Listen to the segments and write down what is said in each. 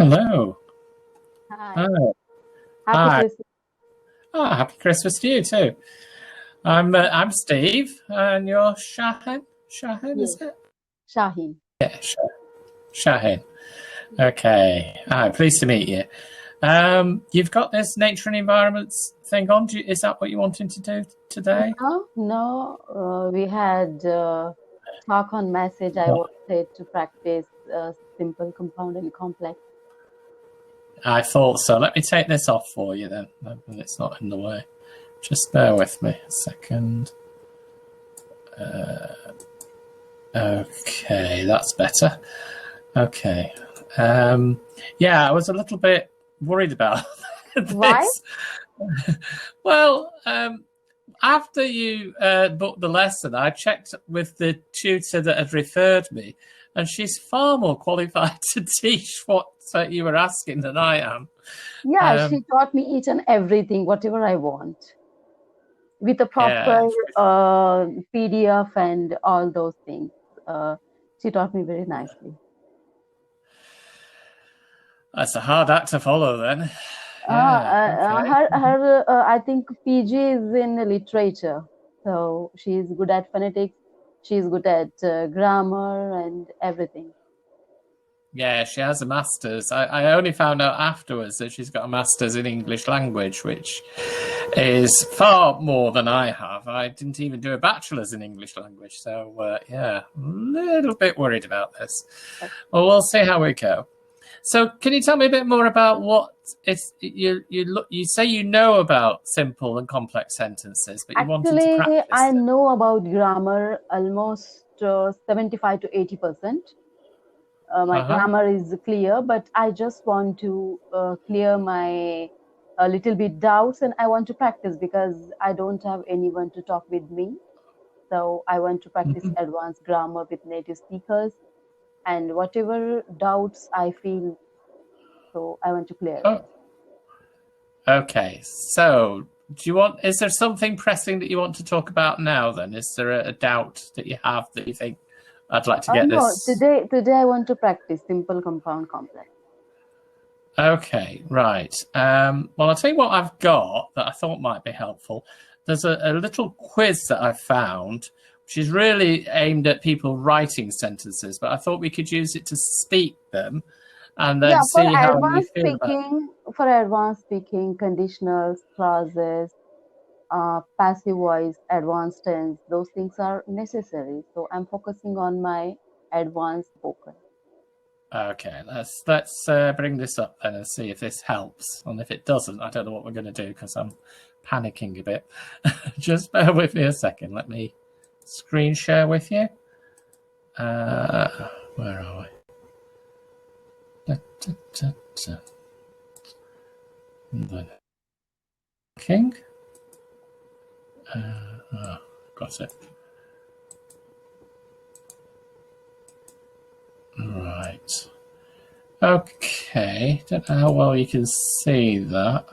Hello. Hi. Oh, Happy hi. Christmas. Oh, happy Christmas to you too. I'm Steve, and you're Shahin. Shahin, is Yes, it? Shaheen. Yeah, Shahin. Okay. Hi, pleased to meet you. You've got this nature and environments thing on. Is that what you're wanting to do today? No, we had talk on message. I Well, wanted to practice simple, compound, and complex. I thought so. Let me take this off for you then. It's not in the way. Just bear with me a second. Okay, that's better. Okay. Yeah, I was a little bit worried about Why? this. Well, after you booked the lesson, I checked with the tutor that had referred me, and she's far more qualified to teach what you were asking than I am. Yeah, she Um, taught me each and everything, whatever I want, with a proper yeah, PDF and all those things. Uh, she taught me very nicely. that's a hard act to follow then. Yeah, okay. I think PG is in literature, so she's good at phonetics. She's good at grammar and everything. Yeah, she has a master's. I only found out afterwards that she's got a master's in English language, which is far more than I have. I didn't even do a bachelor's in English language. So, yeah, a little bit worried about this. Well, we'll see how we go. So, can you tell me a bit more about what it's you say you know about simple and complex sentences, but you wanted to Actually, practice I them? know about grammar almost 75 to 80%. My Uh-huh. grammar is clear, but I just want to clear my a little bit doubts, and I want to practice because I don't have anyone to talk with me. So I want to practice advanced grammar with native speakers, and whatever doubts I feel, so I want to clear it. Oh, okay. So, is there something pressing that you want to talk about now then? Is there a doubt that you have that you think I'd like to get No, this? today I want to practice simple, compound, complex. Okay, right. Well, I'll tell you what I've got that I thought might be helpful. There's a little quiz that I found, which is really aimed at people writing sentences, but I thought we could use it to speak them and then Yeah, see how you feel about it. for advanced speaking, conditionals, clauses, passive voice, advanced tense, those things are necessary. So I'm focusing on my advanced spoken. Okay, let's bring this up then and see if this helps. And if it doesn't, I don't know what we're going to do because I'm panicking a bit. Just bear with me a second. Let me screen share with you. Where are we? Da, da, da, da. King. Got it. Right. Okay. Don't know how well you can see that.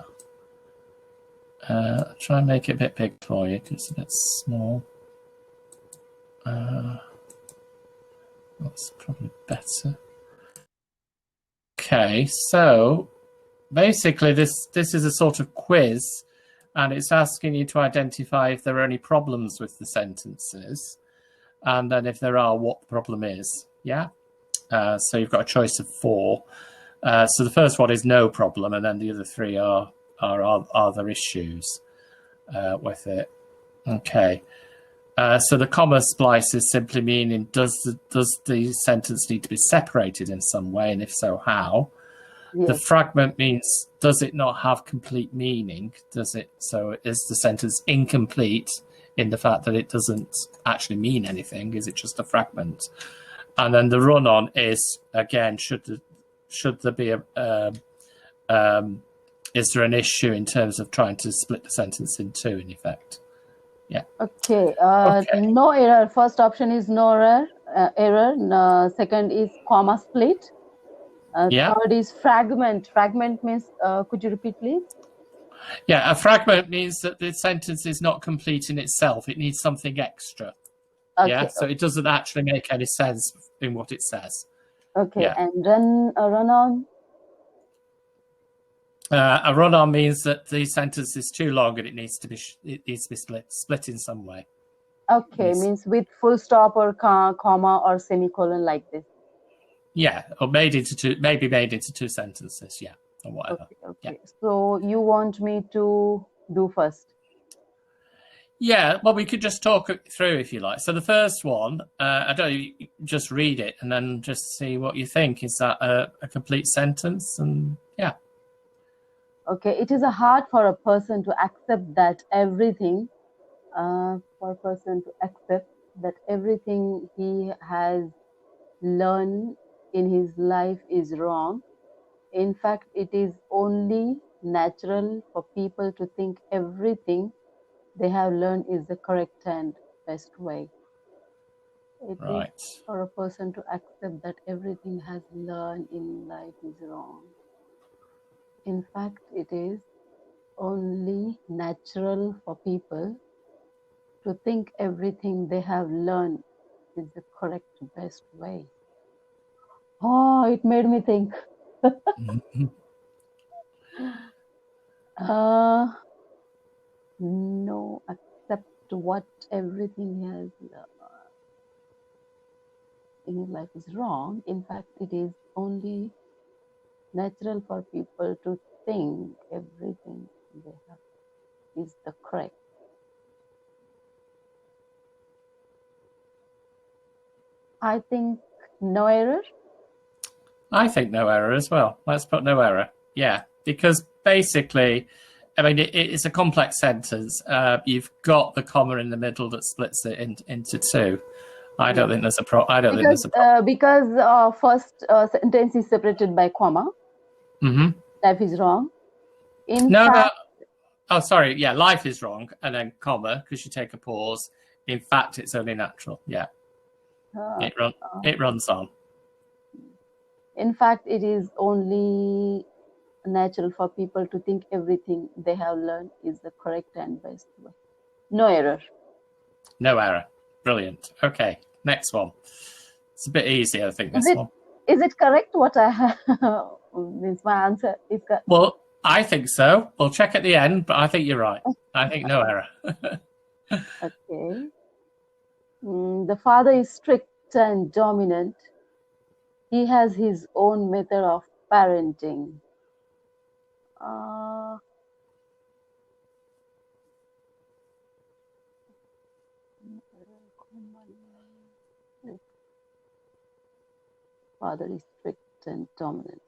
Try and make it a bit big for you because it's a bit small. That's probably better. Okay, so basically this is a sort of quiz, and it's asking you to identify if there are any problems with the sentences, and then if there are, what the problem is. Yeah. So you've got a choice of 4. So the first one is no problem, and then the other 3 are other issues with it. Okay. So the comma splice is simply meaning does the sentence need to be separated in some way, and if so, how? The Yes. fragment means does it not have complete meaning? Does it? So is the sentence incomplete in the fact that it doesn't actually mean anything? Is it just a fragment? And then the run-on is again should there be is there an issue in terms of trying to split the sentence in 2 in effect? Yeah. Okay. Okay. No error. First option is no error. No, second is comma split. Yeah. Third is fragment. Fragment means, could you repeat, please? Yeah. A fragment means that the sentence is not complete in itself. It needs something extra. Okay. Yeah. So it doesn't actually make any sense in what it says. Okay. Yeah. And run on. A run-on means that the sentence is too long and it needs to be split in some way. Okay, means with full stop or comma or semicolon like this. Yeah, or maybe made into two sentences. Yeah, or whatever. Okay. Yeah. So you want me to do first? Yeah, well, we could just talk it through if you like. So the first one, I don't know, just read it and then just see what you think. Is that a complete sentence? And yeah. Okay, it is hard for a person to accept that everything, he has learned in his life is wrong. In fact, it is only natural for people to think everything they have learned is the correct and best way. It is Right. for a person to accept that everything has learned in life is wrong. In fact, it is only natural for people to think everything they have learned is the correct, best way. Oh, it made me think. No, accept what everything has in his life is wrong. In fact, it is only natural for people to think everything they have is the correct. I think no error. I think no error as well. Let's put no error. Yeah, because basically, I mean, it's a complex sentence. You've got the comma in the middle that splits it into two. I don't think there's a problem. Because first sentence is separated by comma. Mm-hmm. Life is wrong. No. Oh, sorry. Yeah, life is wrong, and then comma because you take a pause. In fact, it's only natural. Yeah, it runs on. In fact, it is only natural for people to think everything they have learned is the correct and best way. No error. No error. Brilliant. Okay, next one. It's a bit easier, I think, this one. Is it correct what I have? Means my answer is correct. Well, I think so. We'll check at the end, but I think you're right. I think no error. Okay. The father is strict and dominant. He has his own method of parenting. Father is strict and dominant.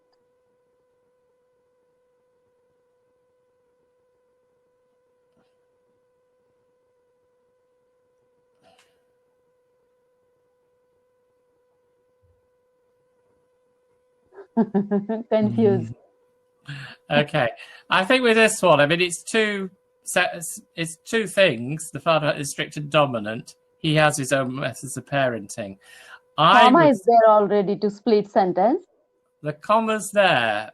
Confused. Okay. I think with this one, I mean, it's two things. The father is strict and dominant. He has his own methods of parenting. Comma is there already to split sentence. The comma's there.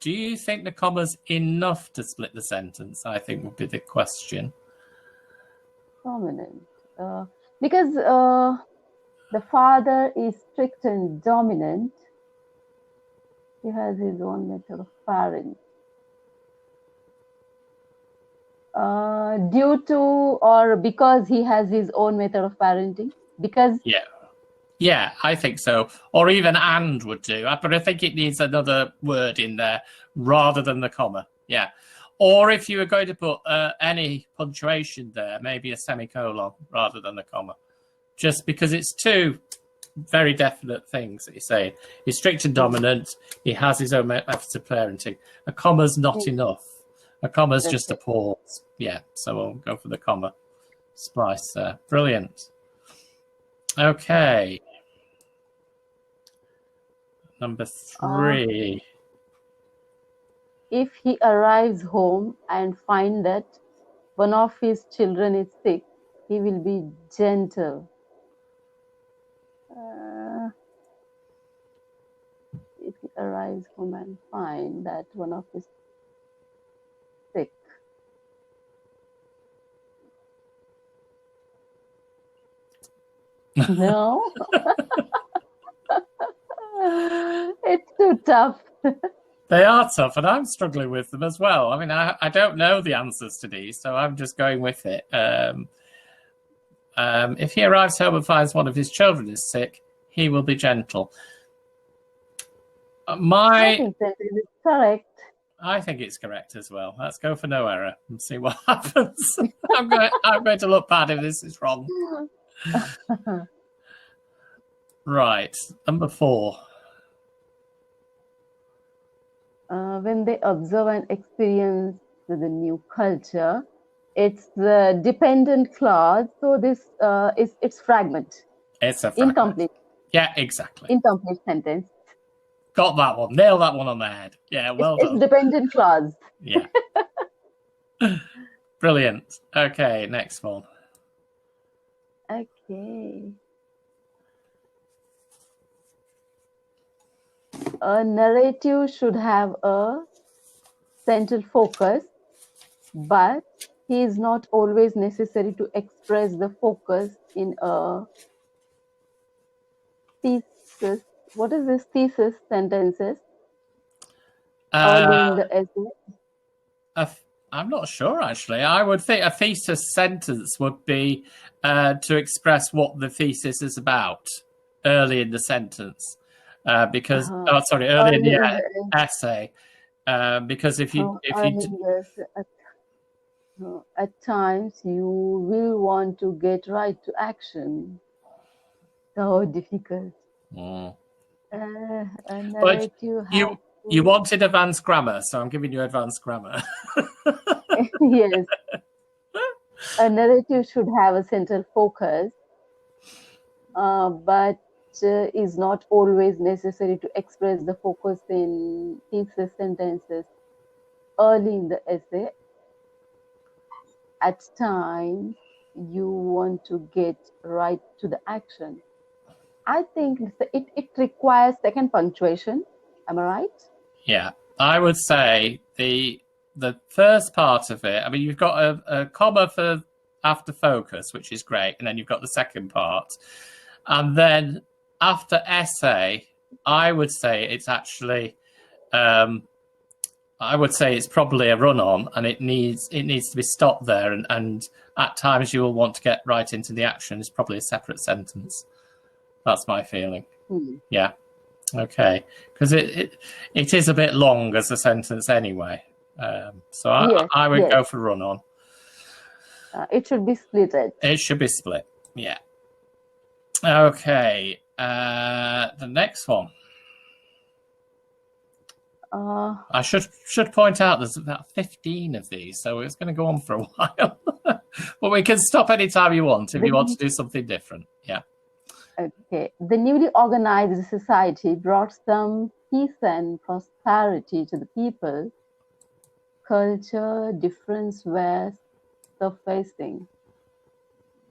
Do you think the comma's enough to split the sentence? I think would be the question. Dominant. Because the father is strict and dominant. He has his own method of parenting. Due to or because he has his own method of parenting? Because yeah, I think so. Or even and would do. But I think it needs another word in there rather than the comma. Yeah. Or if you were going to put any punctuation there, maybe a semicolon rather than a comma. Just because it's two very definite things that you're saying. He's strict and dominant. He has his own methods of parenting. A comma's not enough. A comma's just a pause. Yeah, so we'll go for the comma. Splice there. Brilliant. Okay. Number 3. If he arrives home and finds that one of his children is sick, he will be gentle. If he arrives home and finds that one of his sick. No. It's too tough. They are tough, and I'm struggling with them as well. I mean, I don't know the answers to these, so I'm just going with it. If he arrives home and finds one of his children is sick, he will be gentle. I think that is correct. I think it's correct as well. Let's go for no error and see what happens. I'm going to look bad if this is wrong. Right, number 4. When they observe and experience the new culture, it's the dependent clause. So this it's fragment. It's a fragment. Incomplete. Yeah, exactly. Incomplete sentence. Got that one. Nail that one on the head. Yeah, well done. It's dependent clause. Yeah. Brilliant. Okay, next one. Okay. A narrative should have a central focus, but he is not always necessary to express the focus in a thesis. What is this thesis sentences? Early in the essay? I'm not sure, actually. I would think a thesis sentence would be to express what the thesis is about early in the sentence. Because early in the essay. Because if you at times you will want to get right to action. So difficult. But you wanted advanced grammar, so I'm giving you advanced grammar. Yes. A narrative should have a central focus, but is not always necessary to express the focus in thesis sentences early in the essay. At times, you want to get right to the action. I think it requires second punctuation. Am I right? Yeah, I would say the first part of it. I mean, you've got a comma for after focus, which is great, and then you've got the second part, and then after essay, I would say it's actually, I would say it's probably a run-on, and it needs to be stopped there, and at times you will want to get right into the action. It's probably a separate sentence. That's my feeling. Yeah. Okay, because it is a bit long as a sentence anyway. So I would go for run-on. It should be splitted. It should be split. Yeah. Okay. The next one. I should point out there's about 15 of these, so it's going to go on for a while. But we can stop anytime you want if you want to do something different. Yeah. Okay. The newly organized society brought some peace and prosperity to the people. Culture difference were surfacing.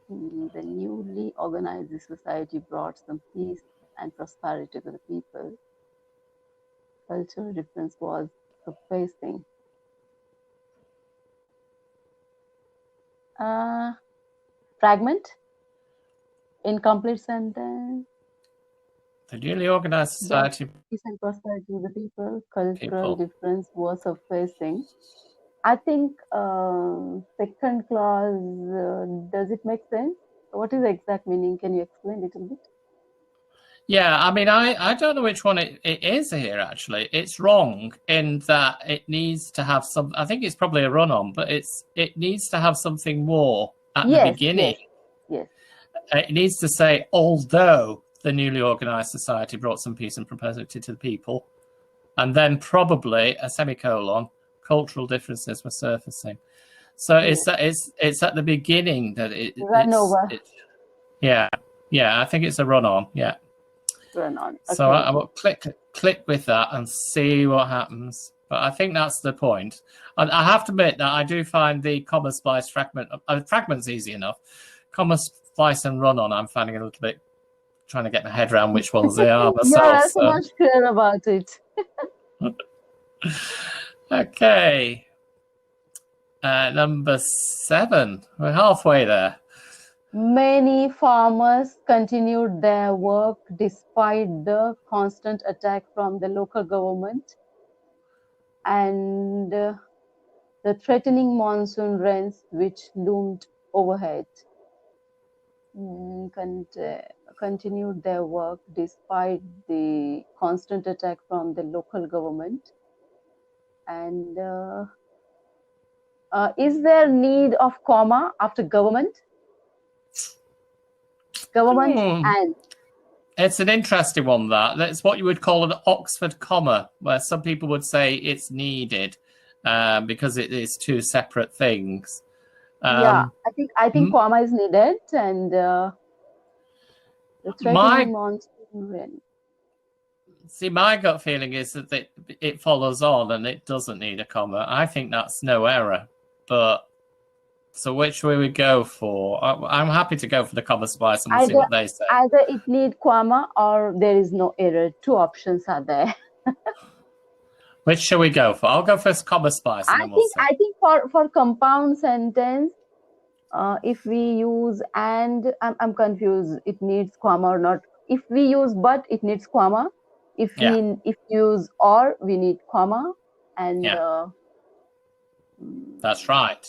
The newly organized society brought some peace and prosperity to the people. Cultural difference was surfacing. Fragment? Incomplete sentence. The newly organized society. Peace and prosperity to the people. Cultural difference was surfacing. I think second clause, does it make sense? What is the exact meaning? Can you explain a little bit? Yeah, I mean, I don't know which one it is here, actually. It's wrong in that it needs to have some, I think it's probably a run-on, but it needs to have something more at the beginning. Yes. It needs to say, although the newly organized society brought some peace and prosperity to the people, and then probably a semicolon, cultural differences were surfacing. So it's at the beginning that run over. Yeah, I think it's a run-on. Yeah. Run on. Okay. So I will click with that and see what happens. But I think that's the point. And I have to admit that I do find the comma splice fragment. Fragment's easy enough. Comma splice and run-on, I'm finding a little bit trying to get my head around which ones they are myself. You're so much clear about it. Okay. Number 7. We're halfway there. Many farmers continued their work despite the constant attack from the local government. and the threatening monsoon rains which loomed overhead continued their work despite the constant attack from the local government. And is there need of comma after government? Government and. It's an interesting one, that. That's what you would call an Oxford comma, where some people would say it's needed because it is two separate things. Yeah, I think comma is needed, and the threatening monsoon rain. See, my gut feeling is that it follows on and it doesn't need a comma. I think that's no error. But so which way we go for? I'm happy to go for the comma splice and we'll see what they say. Either it need comma or there is no error. Two options are there. Which shall we go for? I'll go for comma splice. I think for compound sentence, if we use and, I'm confused. It needs comma or not. If we use but, it needs comma. If we use or, we need comma. And that's right.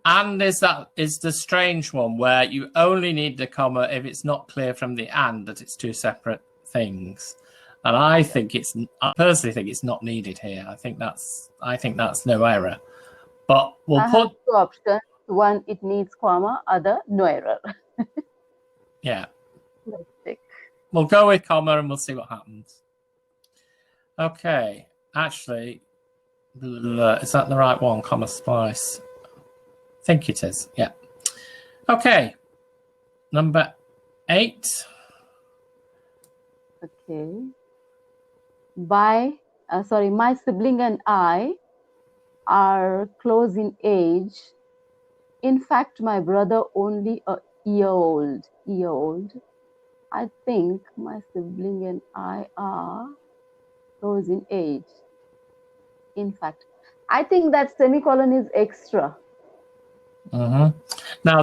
And is the strange one where you only need the comma if it's not clear from the and that it's two separate things. And I personally think it's not needed here. I think that's no error. But we'll put two options. One, it needs comma. Other, no error. Yeah. Let's check. We'll go with comma and we'll see what happens. Okay. Actually, is that the right one? Comma splice. I think it is. Yeah. Okay. Number 8. Okay. My sibling and I are close in age. In fact, my brother only a year old. I think my sibling and I are close in age. In fact, I think that semicolon is extra. Now,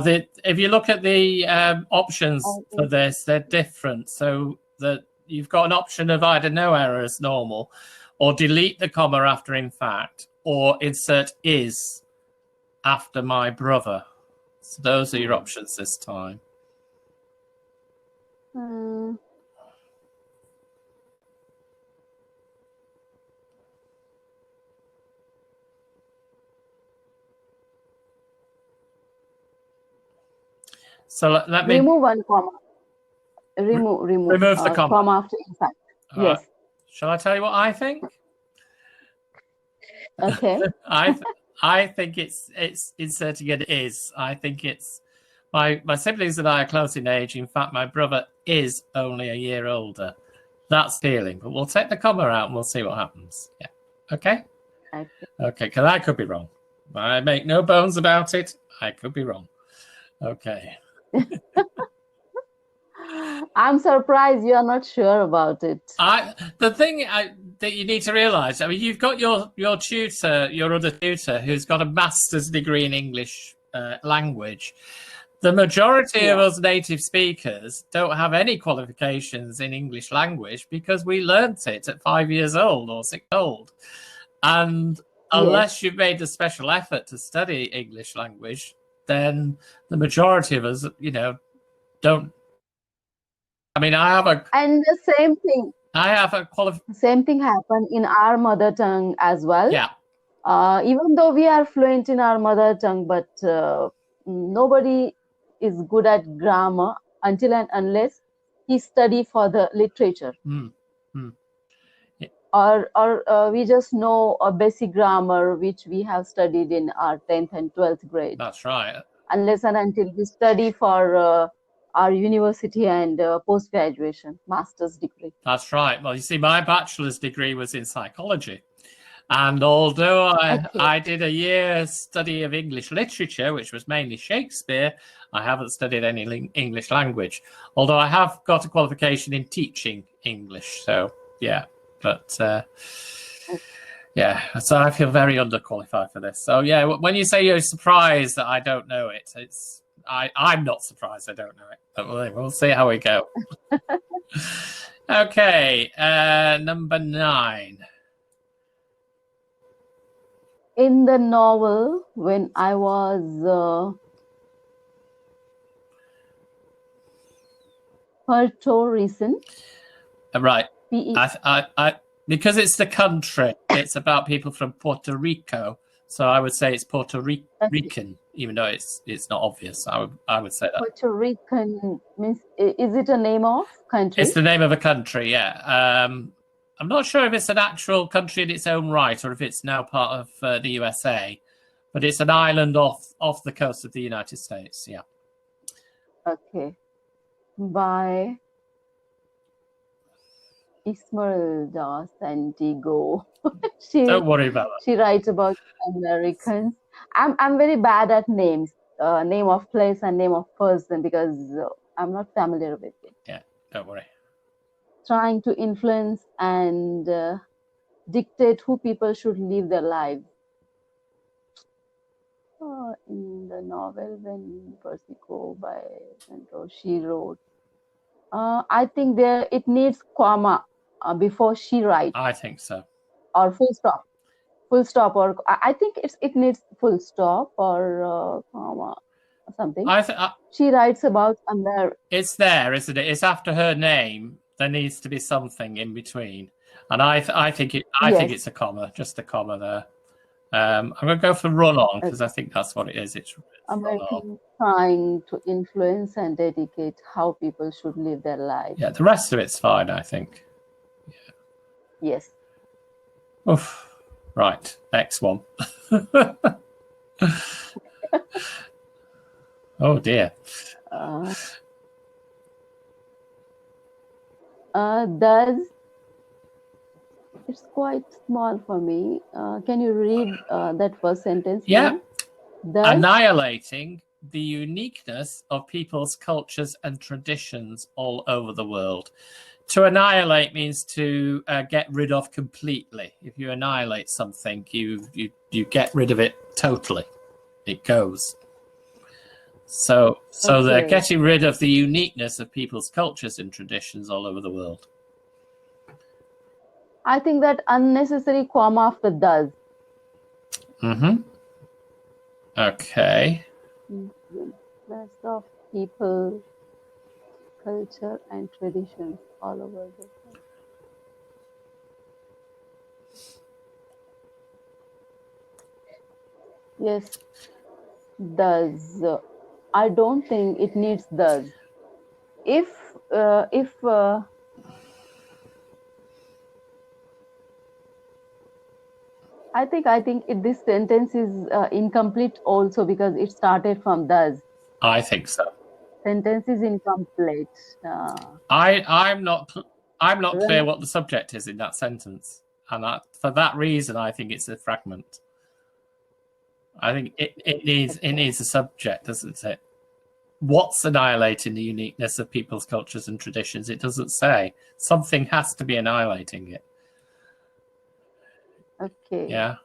if you look at the options for this, they're different. So that you've got an option of either no error as normal, or delete the comma after in fact, or insert is after my brother. So those are your options this time. So let me remove one comma. Remove the comma after in fact. Yes. Right. Shall I tell you what I think? Okay. I think it's inserting it is. I think it's my siblings and I are close in age. In fact, my brother is only a year older. That's feeling, but we'll take the comma out and we'll see what happens. Yeah. Okay. Okay. Because I could be wrong. I make no bones about it. I could be wrong. Okay. I'm surprised you are not sure about it. The thing that you need to realize, I mean, you've got your tutor, your other tutor, who's got a master's degree in English language. The majority of us native speakers don't have any qualifications in English language because we learnt it at 5 years old or 6 years old. And unless you've made a special effort to study English language, then the majority of us, don't. I mean, and the same thing. I have same thing happened in our mother tongue as well. Yeah. Even though we are fluent in our mother tongue, but nobody is good at grammar until and unless he study for the literature. Or we just know a basic grammar which we have studied in our 10th and 12th grade. That's right. Unless and until we study for our university and post-graduation, master's degree. That's right. Well, you see, my bachelor's degree was in psychology. And although I did a year's study of English literature, which was mainly Shakespeare, I haven't studied any English language. Although I have got a qualification in teaching English. So, yeah. But, yeah. So I feel very underqualified for this. So, yeah, when you say you're surprised that I don't know it, I'm not surprised I don't know it. But we'll see how we go. Okay. Number 9. In the novel, when I was Puerto Rican, Right. PE, Because it's the country, it's about people from Puerto Rico. So I would say it's Puerto Rican, even though it's not obvious. I would say that. Puerto Rican means, is it a name of country? It's the name of a country, yeah. I'm not sure if it's an actual country in its own right or if it's now part of the USA, but it's an island off the coast of the United States, yeah. Okay. By Esmeralda Santiago. Don't worry about that. She writes about Americans. I'm very bad at names, name of place and name of person, because I'm not familiar with it. Yeah, don't worry. Trying to influence and dictate who people should live their lives. In the novel, when Persico by Sandro, she wrote, I think it needs comma before she writes. I think so. Or full stop. Full stop, or I think it needs full stop or comma or something. She writes about America. It's there, isn't it? It's after her name. There needs to be something in between, and I think it's a comma, just a comma there. I'm going to go for run on because I think that's what it is. It's American trying to influence and dedicate how people should live their lives. Yeah, the rest of it's fine, I think. Yeah. Yes. Oof. Right, next one. Oh dear. Does, it's quite small for me. Can you read that first sentence? Yeah. Annihilating the uniqueness of people's cultures and traditions all over the world. To annihilate means to get rid of completely. If you annihilate something, you get rid of it totally. It goes. So they're getting rid of the uniqueness of people's cultures and traditions all over the world. I think that unnecessary comma after does. Mm-hmm. Okay. Rest of people, culture and traditions all over the world. Yes, does. I don't think it needs does. If I think this sentence is incomplete also because it started from does. I think so. Sentence is incomplete. I'm not clear what the subject is in that sentence, and for that reason, I think it's a fragment. I think it needs a subject, doesn't it? What's annihilating the uniqueness of people's cultures and traditions? It doesn't say. Something has to be annihilating it. Okay. Yeah.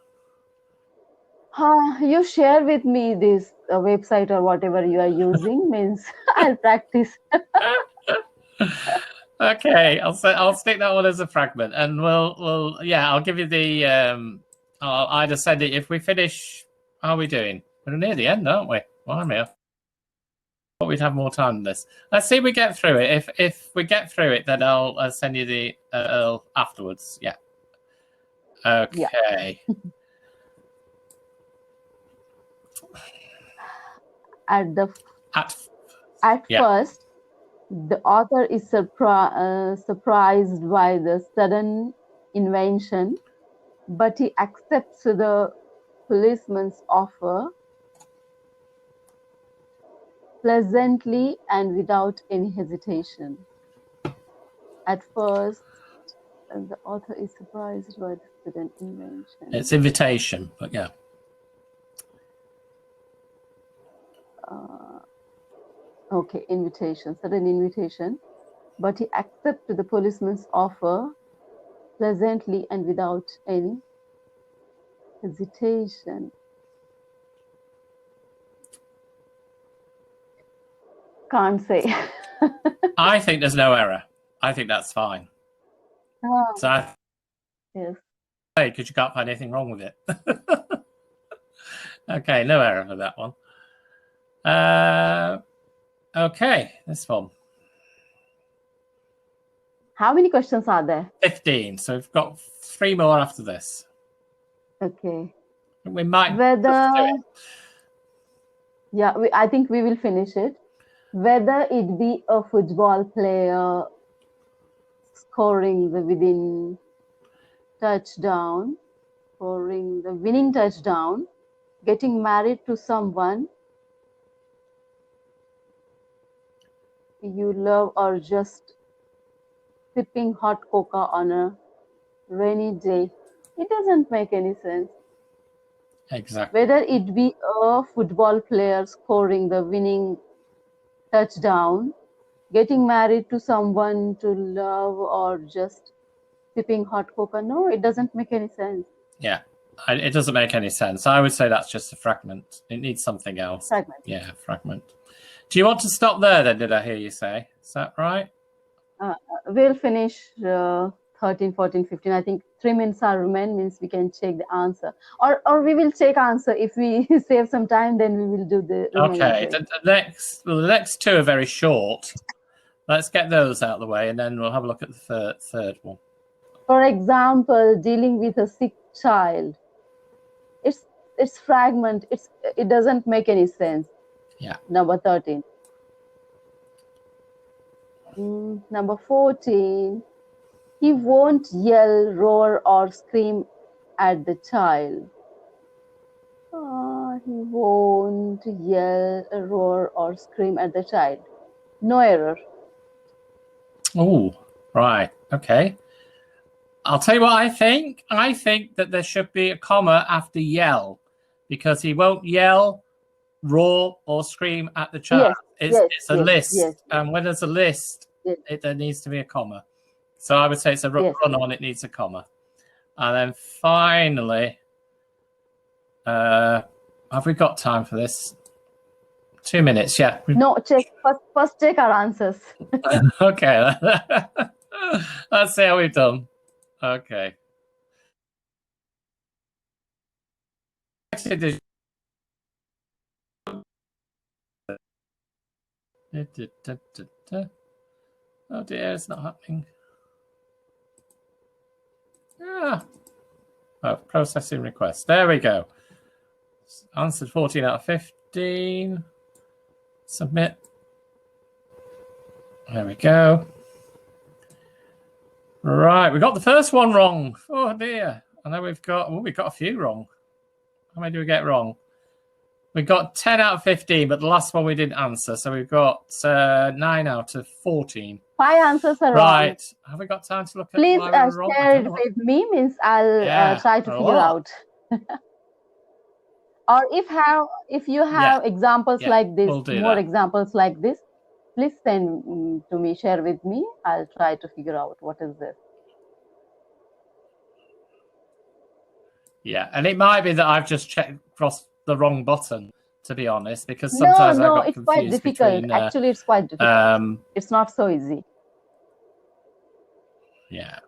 You share with me this website or whatever you are using. Means I'll practice. Okay, I'll stick that one as a fragment, and I'll give you the I'll either send it if we finish. How are we doing? We're near the end, aren't we? Well, I'm here. But we'd have more time than this. Let's see if we get through it. If we get through it, then I'll send you the afterwards. Yeah. Okay. Yeah. At first, the author is surprised by the sudden invention, but he accepts the policeman's offer pleasantly and without any hesitation. At first, the author is surprised by the sudden invention. It's invitation, but yeah. Okay, sudden invitation, but he accepts the policeman's offer pleasantly and without any hesitation. Can't say. I think there's no error. I think that's fine. Yes. Because you can't find anything wrong with it. Okay, no error for that one. Okay, this one. How many questions are there? 15. So we've got 3 more after this. Okay. We might Whether, just do it. yeah, I think we will finish it. Whether it be a football player scoring the winning touchdown, getting married to someone you love, or just sipping hot cocoa on a rainy day. It doesn't make any sense. Exactly. Whether it be a football player scoring the winning touchdown, getting married to someone to love, or just sipping hot cocoa. No, it doesn't make any sense. Yeah, it doesn't make any sense. I would say that's just a fragment. It needs something else. Fragment. Yeah, fragment. Do you want to stop there then, did I hear you say? Is that right? We'll finish 13, 14, 15. I think 3 minutes are remain, means we can check the answer. Or we will check answer. If we save some time, then we will do the remaining. Okay, the next 2 are very short. Let's get those out of the way, and then we'll have a look at the third one. For example, dealing with a sick child. It's fragment. It doesn't make any sense. Yeah. Number 13. Number 14. He won't yell, roar, or scream at the child. He won't yell, roar, or scream at the child. No error. Oh, right. Okay. I'll tell you what I think. I think that there should be a comma after yell, because he won't yell, roar, or scream at the child. It's a list. And when there's a list, there needs to be a comma. So I would say it's a run on, it needs a comma. And then finally, have we got time for this? 2 minutes, yeah. No, first check our answers. Okay. Let's see how we've done. Okay. Oh dear, it's not happening. Oh, processing request. There we go. Answered 14 out of 15. Submit. There we go. Right, we got the first one wrong. Oh dear. And then we've got a few wrong. How many do we get wrong? We got 10 out of 15, but the last one we didn't answer. So we've got 9 out of 14. 5 answers are wrong. Right. Have we got time to look at Please why we were wrong? share it with me, means I'll try to figure out. Or if you have examples like this, more examples like this, please send to me, share with me. I'll try to figure out what is this. Yeah, and it might be that I've just crossed the wrong button, to be honest, because sometimes I got confused. No, it's quite difficult. Actually, it's quite difficult. It's not so easy. Yeah.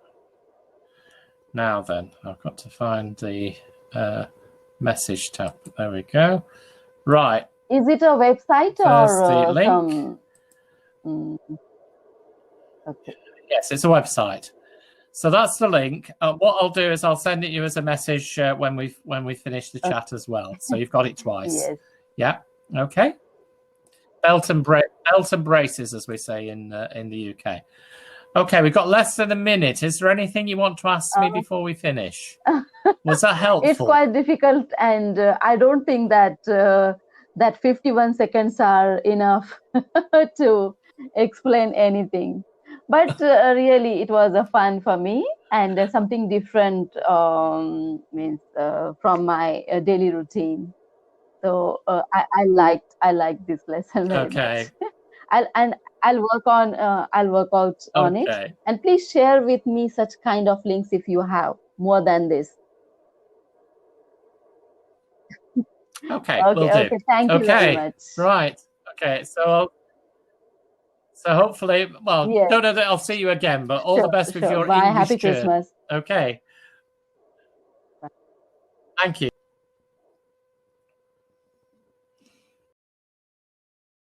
Now then, I've got to find the message tab. There we go. Right. Is it a website or link? Okay. Yes, it's a website. So that's the link. What I'll do is I'll send it you as a message when we finish the chat as well. So you've got it twice. Yes. Yeah. Okay. Belt and braces, as we say in the UK. Okay, we've got less than a minute. Is there anything you want to ask me before we finish? Was that helpful? It's quite difficult, and I don't think that that 51 seconds are enough to explain anything. But really, it was a fun for me, and something different means from my daily routine. So I liked this lesson very much. I'll work out on it, and please share with me such kind of links if you have more than this. Okay, we'll do. Okay, thank you very much. Right. Okay, so hopefully, well, no, I'll see you again, but all the best with your English Happy Christmas. Okay. Thank you.